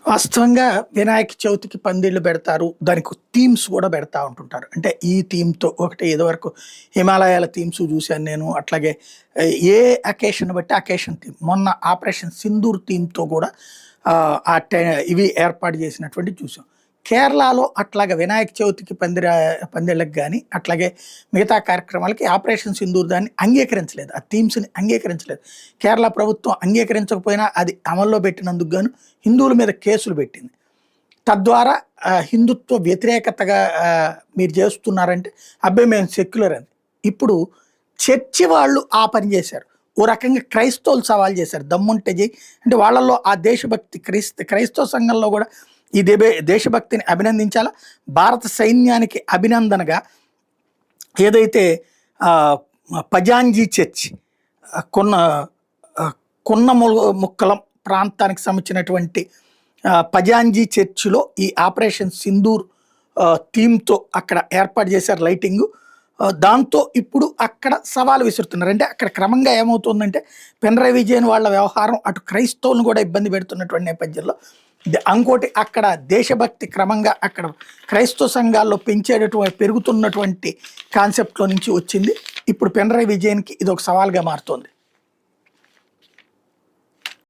వాస్తవంగా వినాయక చవితికి పందిళ్ళు పెడతారు. దానికి థీమ్స్ కూడా పెడతా ఉంటుంటారు. అంటే ఈ థీమ్‌తో ఒకటి ఇదివరకు హిమాలయాల థీమ్స్ చూశాను నేను. అట్లాగే ఏ అకేషన్ బట్టి అకేషన్ థీమ్. మొన్న 'ఆపరేషన్ సింధూర్' థీమ్‌తో కూడా ఆహ్, ఆ టె ఇవి ఏర్పాటు చేసినటువంటివి చూసాం. కేరళలో అట్లాగా వినాయక చవితికి పందిళ్ళకి గాని, అట్లాగే మిగతా కార్యక్రమాలకి 'ఆపరేషన్ సింధూర్' దాన్ని అంగీకరించలేదు. ఆ థీమ్స్‌ని అంగీకరించలేదు. కేరళ ప్రభుత్వం అంగీకరించకపోయినా అది అమల్లో పెట్టినందుకు గాను హిందువుల మీద కేసులు పెట్టింది. తద్వారా హిందుత్వ వ్యతిరేకతగా మీరు చేస్తున్నారంటే, అబ్బే! మేము సెక్యులర్ అని. ఇప్పుడు చర్చి వాళ్ళు ఆ పని చేశారు. ఓ రకంగా క్రైస్తవులు సవాల్ చేశారు. దమ్ముంటే చెయ్యి అంటే వాళ్ళలో ఆ దేశభక్తి క్రైస్తవ సంఘంలో కూడా ఈ దేశభక్తిని అభినందించాలా. భారత సైన్యానికి అభినందనగా ఏదైతే పజాంజీ చర్చ్ కొన్న కొన్న ముక్కలం ప్రాంతానికి సంబంధించినటువంటి పజాంజీ చర్చిలో ఈ 'ఆపరేషన్ సింధూర్' థీమ్‌తో అక్కడ ఏర్పాటు చేశారు లైటింగు. దాంతో ఇప్పుడు అక్కడ సవాలు విసురుతున్నారు. అంటే అక్కడ క్రమంగా ఏమవుతుందంటే పినరయి విజయన్ వాళ్ళ వ్యవహారం అటు క్రైస్తవులను కూడా ఇబ్బంది పెడుతున్నటువంటి నేపథ్యంలో ఇంకోటి అక్కడ దేశభక్తి క్రమంగా అక్కడ క్రైస్తవ సంఘాల్లో పెరుగుతున్నటువంటి కాన్సెప్ట్‌లో నుంచి వచ్చింది. ఇప్పుడు పినరయి విజయన్‌కి ఇదొక సవాల్‌గా మారుతోంది.